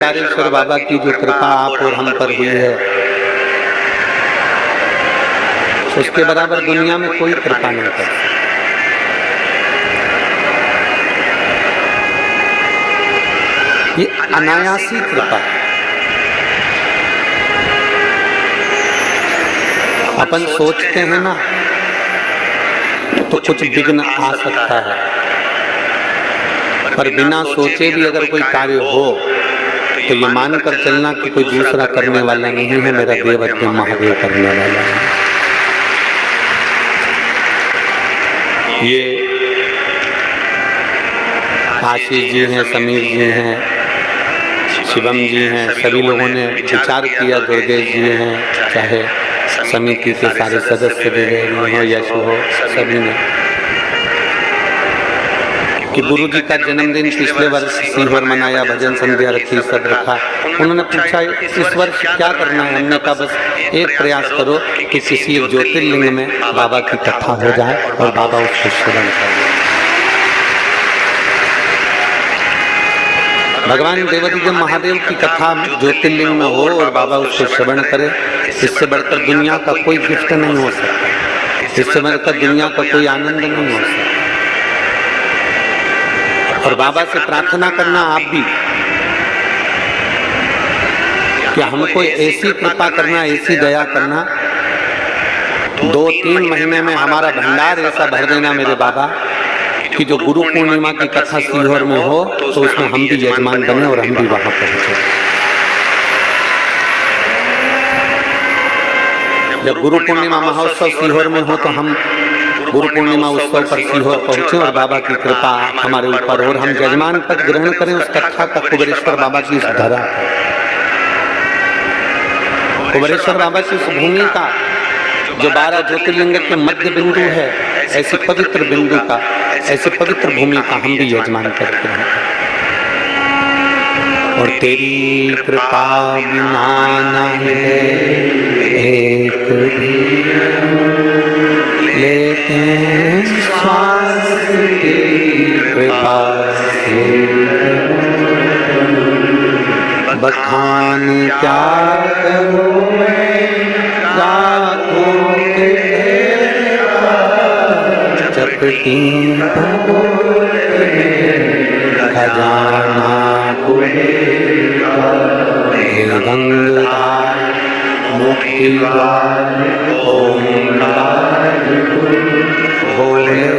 तारेश्वर बाबा की जो कृपा आप और हम पर हुई है, उसके बराबर दुनिया में कोई कृपा नहीं कर सकता। ये अनायासी कृपा है। अपन सोचते हैं ना तो कुछ विघ्न आ सकता है, पर बिना सोचे भी अगर कोई कार्य हो तो ये मानकर चलना कि कोई दूसरा करने वाला नहीं है, मेरा देवज्ञ महादेव करने वाला है। ये आशीष जी हैं, समीर जी हैं, शिवम जी हैं, सभी लोगों ने विचार किया, दुर्गेश जी हैं, चाहे समिति के सारे सदस्य भी हो, यश हो, सभी ने कि गुरु जी का जन्मदिन पिछले वर्ष सीहोर मनाया, भजन संध्या रखी, सब रखा। उन्होंने पूछा इस वर्ष क्या करना है? हमने कहा बस एक प्रयास करो कि किसी एक ज्योतिर्लिंग में बाबा की कथा हो जाए और बाबा उसको श्रवण करे। भगवान देवज्ञ महादेव की कथा ज्योतिर्लिंग में हो और बाबा उसको श्रवण करे, इससे बढ़कर दुनिया का कोई गिफ्ट नहीं हो सकता, इससे बढ़कर दुनिया का कोई आनंद नहीं हो सकता। और बाबा से प्रार्थना करना आप भी कि हमको ऐसी कृपा करना, ऐसी दया करना, 2-3 महीने में हमारा भंडार ऐसा भर देना मेरे बाबा कि जो गुरु पूर्णिमा की कथा सीहोर में हो तो उसमें हम भी यजमान बने और हम भी वहां पहुंचे। जब गुरु पूर्णिमा महोत्सव सीहोर में हो तो हम गुरु पूर्णिमा उत्सव पर सीहोर पहुंचे और बाबा की कृपा हमारे ऊपर और हम यजमान पद ग्रहण करें उस कथा का कुबेरेश्वर बाबा की इस धरा, कुबेरेश्वर बाबा की उस भूमि का जो 12 ज्योतिर्लिंग के मध्य बिंदु है, ऐसी पवित्र बिंदु का, ऐसी पवित्र भूमि का हम भी यजमान करते हैं। और तेरी कृपा बिना नहीं एक भी लेते श्वास की कृपा से बखान क्या करूं रातों के चपटी खजाना गंगाधार मुक्ति ओंकार भोले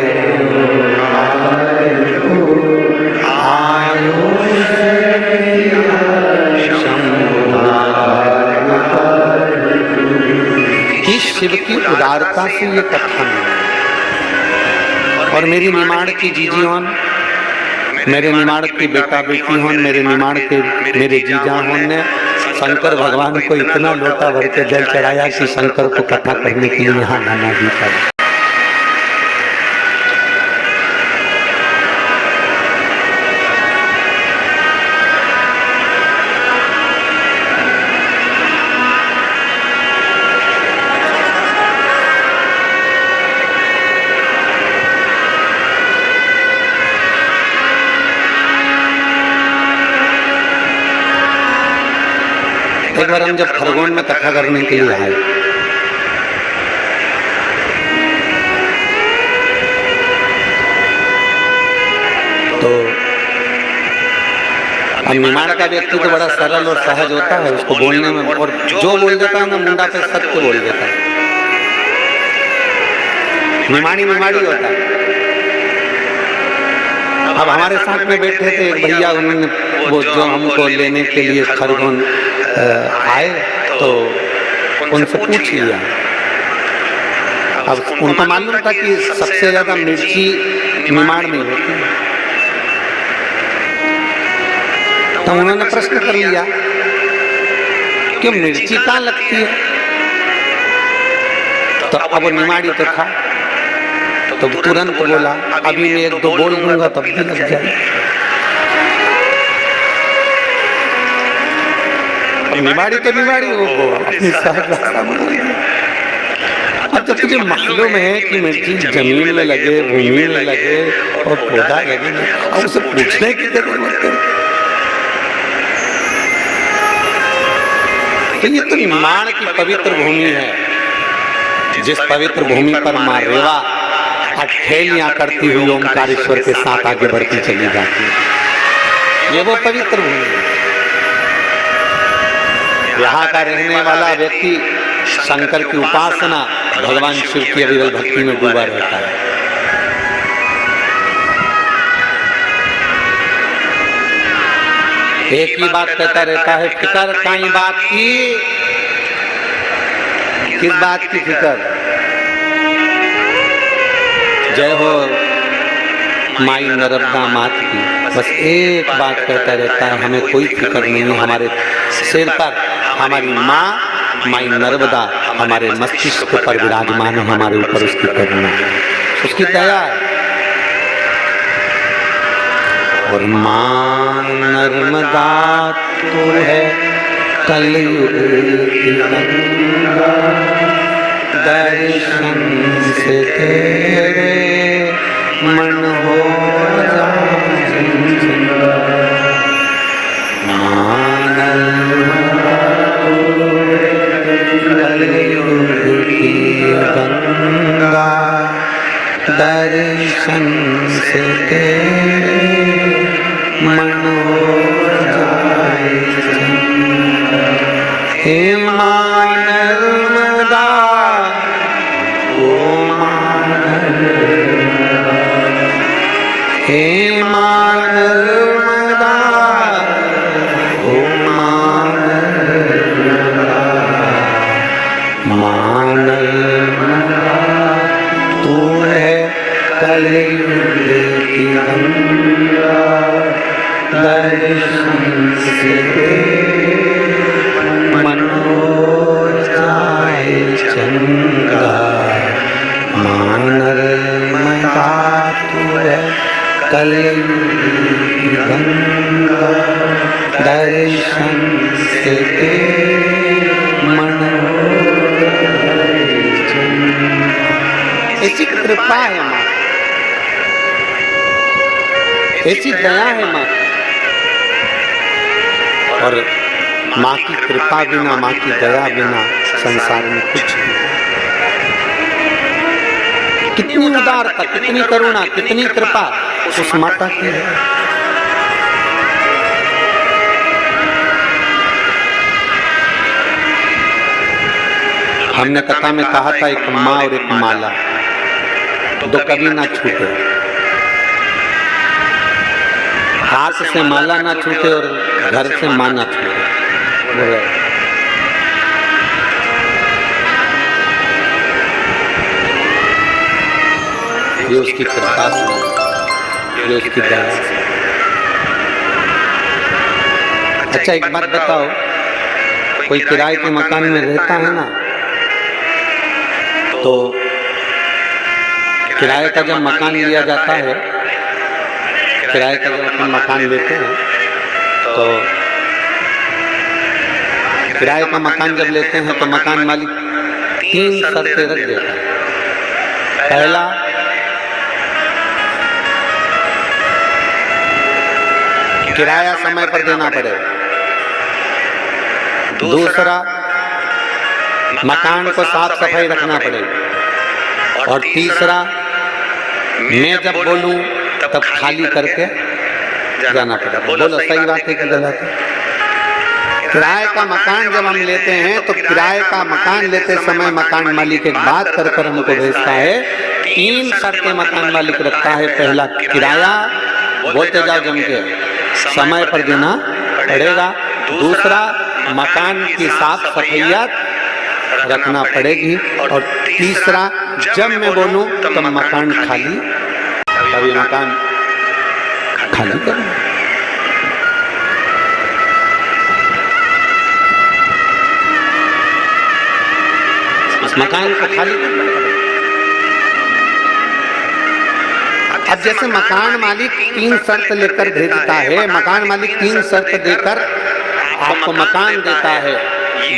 इस शिव की उदारता से ये कथा है। और मेरी निमाड़ की जीजीवन, मेरे निमाड़ की बेटा बेटी होन, मेरे निमाड़ के मेरे जीजा होन ने शंकर भगवान को इतना लोटा भर के जल चढ़ाया कि शंकर को कथा करने के लिए यहाँ आना भी पड़ा। एक बार हम जब खरगोन में कथा करने के लिए आए तो अब निमाड़ का व्यक्ति तो बड़ा सरल और सहज होता है, उसको बोलने में, और जो बोल देता है ना मुंडा पे सत्य बोल देता है, निमाड़ी होता है। अब हमारे साथ में बैठे थे एक भैया, उन्होंने वो जो हमको लेने के लिए खरगोन आए तो उनसे पूछ लिया। अब उनको मालूम था कि सबसे ज्यादा मिर्ची निमाड़ में होती है, तो उन्होंने प्रश्न कर लिया कि मिर्ची कहाँ लगती है? तो अब वो निमाड़ी तो था, तो तुरंत बोला अभी मैं 1-2 बोल दूंगा तब भी लग जाए। निमाड़ी तो निमाड़ी वो अपनी सहज भाषा में। अब जब तुझे मालूम है कि मिर्ची जमीन में लगे, भूमि में लगे और पौधा लगे, अब उसे पूछने की जरूरत है। तो ये तो निमाड़ की पवित्र भूमि है, जिस पवित्र भूमि पर माँ रेवा अठेलियां करती हुई ओंकारेश्वर के साथ आगे बढ़ती चली जाती है। ये वो पवित्र भूमि है। यहाँ का रहने वाला व्यक्ति शंकर की उपासना, भगवान शिव की अविरल भक्ति में डूबा रहता है। एक ही बात कहता रहता है, फिकर काई बात की, किस बात की फिकर? जय हो माई नर्मदा मात की, बस एक बात कहता रहता है, हमें कोई फिक्र नहीं है। हमारे सिर पर हमारी माँ माई नर्मदा हमारे मस्तिष्क पर विराजमान है, हमारे ऊपर उसकी करुणा है, उसकी दया है। और माँ नर्मदा तो है कलयुग की गंगा, दर्शन से तेरे मन हो जाए चंगा। माँ नर्मदा कलयुग की गंगा, दर्शन से तेरे मन हो जाए चंगा। हे माँ नर्मदा, ओ माँ नर्मदा, हे माँ नर्मदा, ओ माँ नर्मदा, माँ नर्मदा तू है कलयुग की गंगा, दर्शन से मन हो जाए चंगा। माँ नर्मदा तू है कलयुग की गंगा, दर्शन से मन हो जाए चंगा। ऐसी कृपा है माँ, ऐसी दया है माँ। और माँ की कृपा बिना, माँ की दया बिना संसार में कुछ नहीं। कितनी उदारता, कितनी करुणा, कितनी कृपा उस माता की है। हमने कथा में कहा था, एक माँ और एक माला, दो कभी ना छूटे। हाथ से माला ना छूटे और घर से माँ ना छूटे। ये उसकी कृपा से, ये उसकी दया से। अच्छा एक बात बताओ, कोई किराए के मकान में रहता है ना, तो किराए का जब मकान लिया जाता है, किराए का जब अपन मकान लेते हैं, तो किराए का मकान जब लेते हैं तो मकान मालिक 3 शर्तें रख देता है। पहला, किराया समय पर देना पड़ेगा। दूसरा, मकान को साफ सफाई रखना पड़ेगा। और तीसरा, मैं जब बोलूं तब खाली करके जाना पड़ेगा। बोलो सही बात है कि गलत है? किराए का मकान जब हम लेते हैं तो किराए का मकान लेते समय मकान मालिक एक बात कर हमको भेजता है। 3 शर्तें मकान मालिक रखता है। पहला, किराया बोलते जाओ जम के, समय पर देना पड़ेगा। दूसरा, मकान की साफ सफाइयात रखना पड़ेगी। और तीसरा, जब मैं बोलूं तब मकान खाली, तभी मकान खाली करना। इस मकान को खाली करना। अब जैसे मकान मालिक 3 शर्त लेकर भेजता है, मकान मालिक 3 शर्त देकर आपको मकान देता है।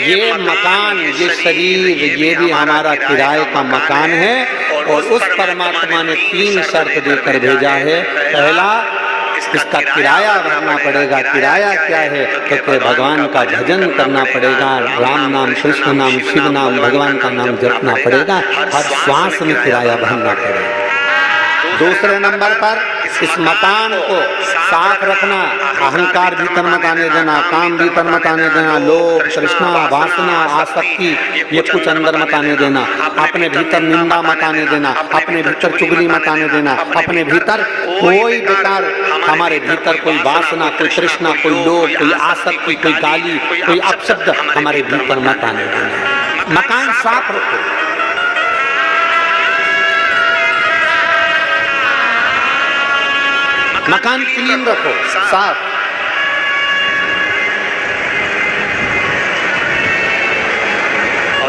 ये मकान, ये शरीर, ये भी हमारा किराए का मकान है। और उस परमात्मा ने 3 शर्त देकर भेजा है। पहला, इसका किराया भरना पड़ेगा। किराया क्या है? तो भगवान का भजन करना पड़ेगा, राम नाम, कृष्ण नाम, शिव नाम, भगवान का नाम जपना पड़ेगा, हर श्वास में किराया भरना पड़ेगा। दूसरे नंबर पर इस मकान को साफ रखना, अहंकार भीतर मत आने देना, काम भीतर मत आने देना, लोभ, तृष्णा, वासना, आसक्ति ये कुछ अंदर मत आने देना, अपने भीतर निंदा मत आने देना, अपने भीतर चुगली मत आने देना, अपने भीतर कोई बेकार, हमारे भीतर कोई वासना, कोई तृष्णा, कोई लोभ, कोई आसक्ति, कोई गाली, कोई अपशब्द हमारे भीतर मत आने देना। मकान साफ रखो। मकान क्लीन रखो, साफ।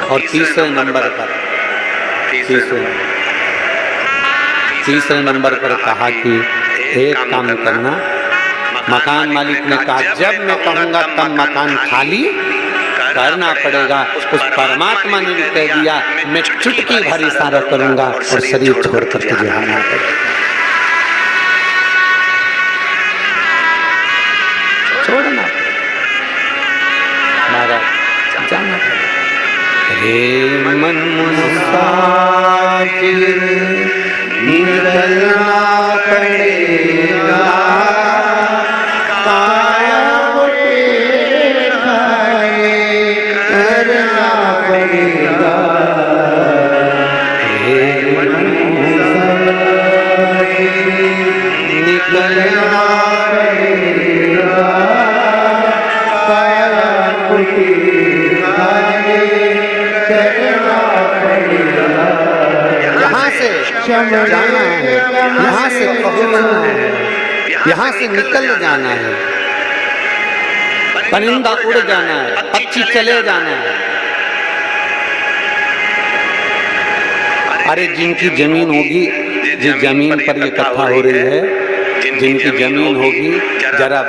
और तीसरे नंबर पर कहा कि एक काम करना, मकान मालिक ने कहा जब मैं कहूंगा तब मकान खाली करना पड़ेगा। उस परमात्मा ने भी कह दिया मैं चुटकी भर इशारा करूंगा और शरीर छोड़कर तुझे आना पड़ेगा। छोड़ना हमारा जाना। हे मन मुसाफिर निकलना पड़ेगा, काया बुटे खाए करना पड़ेगा। हे मन मुसाफिर निकलना यहाँ से जाना है, यहाँ से पहुँचना है, यहाँ से निकल जाना है, परिंदा उड़ जाना है, पक्षी चले जाना है। अरे जिनकी जमीन होगी, जिस जमीन पर ये कथा हो रही है, जिनकी जमीन होगी, जरा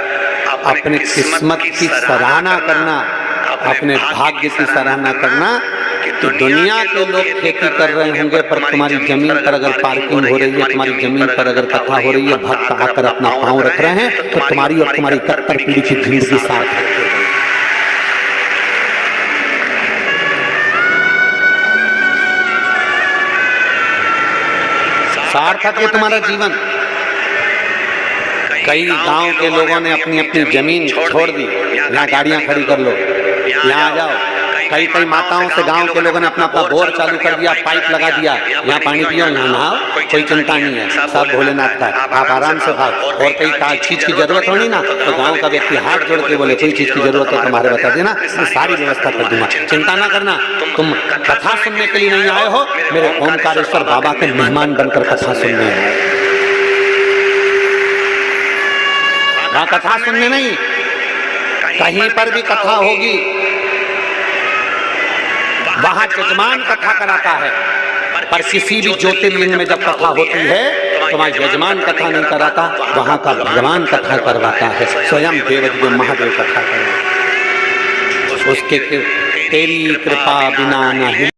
अपने किस्मत की सराहना करना, अपने भाग्य की सराहना करना। तो दुनिया के लोग खेती कर रहे होंगे पर तुम्हारी जमीन पर अगर पार्किंग हो रही है, तुम्हारी जमीन पर अगर कथा हो रही है, भक्त आकर अपना पांव रख रहे हैं, तो तुम्हारी और तुम्हारी 71 पीढ़ी की जिंदगी सार्थक है। सार्थक है तुम्हारा जीवन। कई गांव के लोगों ने अपनी अपनी जमीन छोड़ दी, यहाँ गाड़ियां खड़ी कर लो, यहाँ आ जाओ। कई माताओं से गांव के लोगों ने अपना बोर चालू कर दिया, पाइप लगा दिया, यहाँ पानी पियो, यहाँ नहाओ, कोई चिंता नहीं है, सब भोलेनाथ का, आप आराम से खाओ। और कई चीज की जरूरत होनी ना, तो गांव का व्यक्ति हाथ जोड़ के बोले कोई चीज की जरूरत है तुम्हारे बता देना, मैं सारी व्यवस्था कर दूंगा, चिंता ना करना। तुम कथा सुनने के लिए नहीं आए हो, मेरे ओमकारेश्वर बाबा के मेहमान बनकर कथा सुनने आए। वहाँ कथा सुनने नहीं, कहीं पर भी कथा होगी वहां जजमान कथा कराता है, पर किसी भी ज्योतिर्लिंग में जब कथा होती है तो वहां यजमान कथा नहीं कराता, वहां का भगवान कथा करवाता है, स्वयं देवदेव महादेव कथा करवाता है। उसके तेरी कृपा बिना नहीं